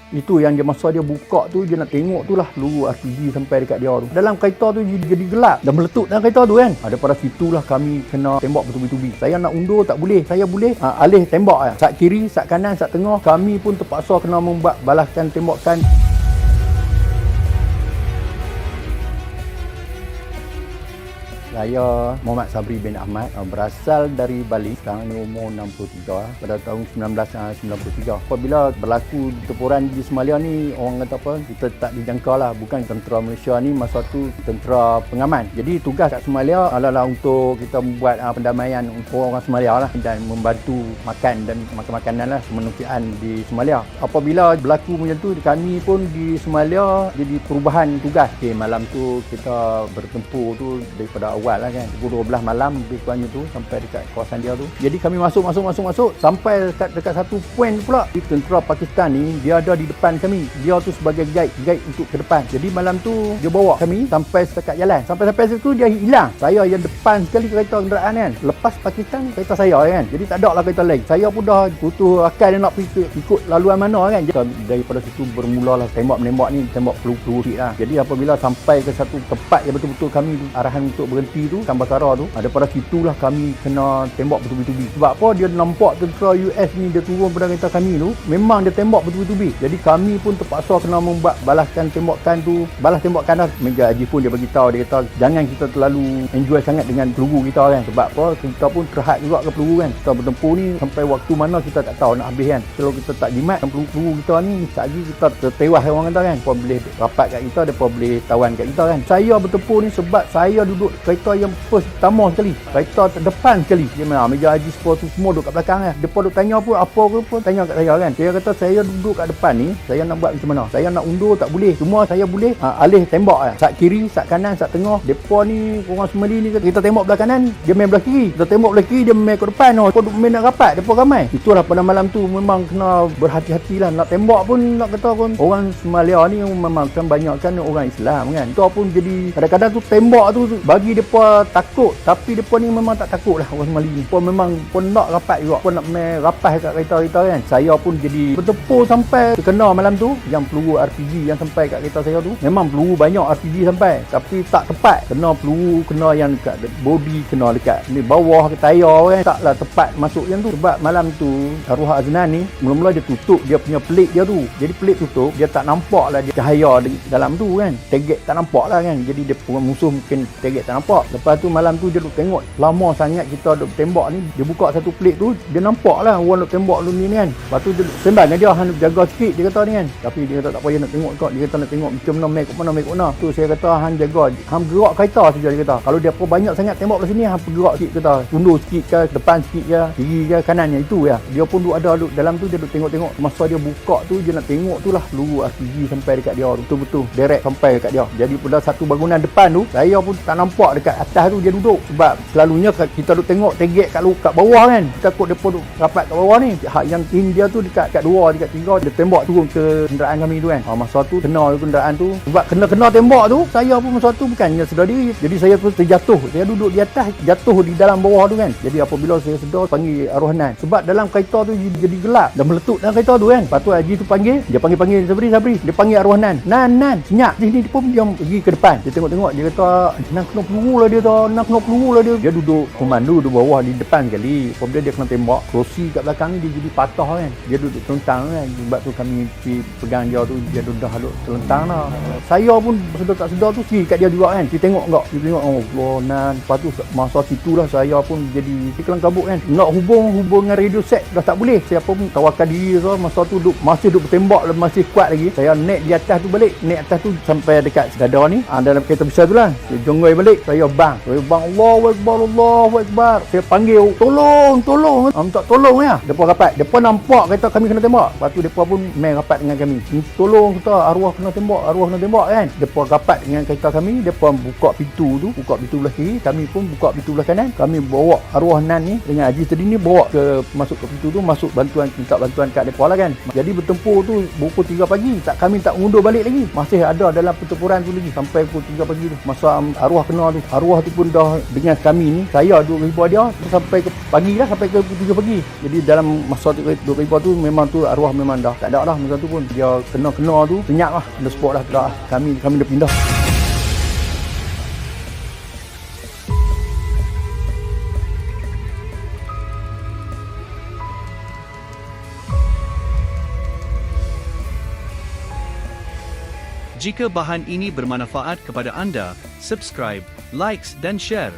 Itu yang dia masa dia buka tu, dia nak tengok tu lah peluru RPG sampai dekat dia tu. Dalam kereta tu jadi gelap dan meletup dalam kereta tu kan. Daripada situlah kami kena tembak bertubi-tubi. Saya nak undur tak boleh. Saya boleh alih tembak. Sat kiri, sat kanan, sat tengah. Kami pun terpaksa kena membuat balaskan tembakan. Saya Muhammad Sabri bin Ahmad, berasal dari Bali, sekarang ni umur 63, pada tahun 1993. Apabila berlaku temporan di Somalia ni, orang kata apa, kita tak dijangka lah. Bukan tentera Malaysia ni masa tu tentera pengaman. Jadi tugas kat Somalia adalah untuk kita membuat pendamaian untuk orang Somalia lah, dan membantu makan dan makan-makanan lah, kemanusiaan di Somalia. Apabila berlaku macam tu, kami pun di Somalia jadi perubahan tugas. Okay, malam tu kita bertempur tu daripada awal lah kan, pukul 12 malam lebih kurangnya tu sampai dekat kawasan dia tu. Jadi kami masuk sampai dekat satu poin pula. Di tentera Pakistan ni dia ada di depan kami. Dia tu sebagai guide untuk ke depan. Jadi malam tu dia bawa kami sampai setakat jalan. Sampai situ dia hilang. Saya yang depan sekali kereta kenderaan kan. Lepas Pakistan kereta saya kan. Jadi tak ada lah kereta lain. Saya pun dah putus akal dia nak ikut laluan mana kan. Jadi, daripada situ bermulalah tembak-menembak ni, tembak peluru sikit lah. Jadi apabila sampai ke satu tempat yang betul-betul kami arahan untuk berhenti tu, Kambasara tu, daripada situlah kami kena tembak bertubi-tubi. Sebab apa? Dia nampak tentera US ni dia turun pada kereta kami tu, memang dia tembak bertubi-tubi. Jadi kami pun terpaksa kena membuat balaskan tembakan tu, balas tembakan dah. Meja Haji pun dia beritahu, dia kata jangan kita terlalu enjoy sangat dengan peluru kita kan. Sebab apa? Kita pun terhad juga ke peluru kan. Kita bertempur ni sampai waktu mana kita tak tahu nak habis kan. Kalau kita tak jimat peluru kita ni, sekali kita tertewas orang kata kan. Mereka boleh rapat kat kita, mereka boleh tawan kat kita kan. Saya bertempur ni sebab saya duduk kereta yang first pertama sekali, kereta terdepan sekali. Dia mana Meja Haji tu semua duduk kat belakang kan. Depa duk tanya pun apa ke pun tanya kat saya kan. Saya kata saya duduk kat depan ni, saya nak buat macam mana? Saya nak undur tak boleh. Cuma saya boleh alih tembak kan. Sat kiri, sat kanan, sat tengah. Depa ni orang Somali ni kita tembak belah kanan, dia main belah kiri. Kita tembak belah kiri, dia main ke depan. Depa duk main nak rapat, depa ramai. Itulah pada malam tu memang kena berhati-hatilah. Nak tembak pun nak kata pun orang Somalia ni memang kan banyak kan orang Islam kan. Itu pun jadi kadang-kadang tu tembak tu bagi depa takut, tapi depa ni memang tak takut lah orang Somali ni. Pun memang pun nak rapat juga, pun nak main rapas kat kereta-kereta kan. Saya pun jadi bertempur sampai terkena malam tu yang peluru RPG yang sampai kat kereta saya tu. Memang peluru banyak RPG sampai, tapi tak tepat. Kena peluru, kena yang dekat body, kena dekat ni bawah ke tayar kan. Taklah tepat masuk yang tu. Sebab malam tu arwah Aznan ni mula-mula dia tutup dia punya pelik dia tu. Jadi pelik tutup, dia tak nampak lah dia cahaya di dalam tu kan. Target tak nampak lah kan. Jadi dia musuh mungkin target tak nampak. Lepas tu malam tu dia duk tengok lama sangat kita duk tembak ni, dia buka satu plate tu, dia nampak lah orang duk tembak lu ni kan. Lepas tu dia sembang dengan dia, hang jaga sikit dia kata ni kan. Tapi dia kata tak payah nak tengok kau, dia kata nak tengok macam mana main kat mana. Tu saya kata hang jaga, hang gerak kereta saja dia kata. Kalau dia banyak sangat tembak belah sini, hang bergerak sikit kata, tundur sikit ke depan sikit ke, kiri ke kanannya itu ya. Dia pun duk ada duk dalam tu, dia duk tengok-tengok. Masa dia buka tu dia nak tengok tu lah peluru RPG sampai dekat dia tu, betul-betul direct sampai dekat dia. Jadi pada satu bangunan depan tu, saya pun tak nampak dekat atas tu dia duduk. Sebab selalunya kita duk tengok target kat bawah kan. Kita takut depa duk rapat kat bawah ni. Hak yang tim dia tu dekat 2, dekat 3, dia tembak turun ke kenderaan kami tu kan. Masa tu kena kenderaan tu. Sebab kena tembak tu, saya pun masa tu bukannya sedar diri. Jadi saya pun terjatuh. Saya duduk di atas, jatuh di dalam bawah tu kan. Jadi apabila saya sedar, panggil arwah Nan. Sebab dalam kereta tu jadi gelap dan meletup dalam kereta tu kan. Lepas tu Haji tu panggil, dia panggil Sabri. Dia panggil arwah Nan. Nan, senyap. Sini dia pun dia pergi ke depan. Dia tengok-tengok, dia kata nak kena peluru lah dia tu. Nak kena peluru lah dia. Dia duduk komando di bawah di depan sekali. Apabila dia kena tembak, kerusi kat belakang ni dia jadi patah kan. Dia duduk telentang kan. Sebab tu kami pergi pegang dia tu, dia dah duduk telentang lah. Saya pun sedar tak sedar tu sikit kat dia juga kan. Dia tengok enggak. Dia tengok Allah Nan. Lepas tu masa situlah saya pun jadi kelang kabut kan. Nak hubung dengan radio set dah tak boleh. Saya pun tawakal diri so, masa tu masih duduk bertembak, masih kuat lagi. Saya naik di atas tu balik. Naik atas tu sampai dekat dada ni. Dalam kereta besar tu lah. Saya jonggoi balik. Saya bang Allahu Akbar. Saya panggil tolong minta tolong ya. Depa rapat, depa nampak kata kami kena tembak. Lepas tu depa pun main rapat dengan kami, tolong kita, arwah kena tembak kan. Depa rapat dengan kereta kami, depa buka pintu belah kiri, kami pun buka pintu belah kanan. Kami bawa arwah Nan ni dengan Haji tadi ni, bawa masuk ke pintu tu, masuk minta bantuan kat depa lah kan. Jadi bertempur tu pukul 3 pagi, kami tak mundur balik lagi, masih ada dalam pertempuran tu lagi sampai pukul 3 pagi tu. Masa arwah kena tu, arwah tu pun dah dengan kami ni, saya duduk dengan ibu dia sampai ke pagi dah, sampai ke 3 pagi. Jadi dalam masa tu duduk dengan ibu tu memang tu arwah memang dah tak ada dah masa tu pun. Dia kena tu senyap lah, on the spot dah tak. Kami dah pindah. Jika bahan ini bermanfaat kepada anda, subscribe, likes dan share.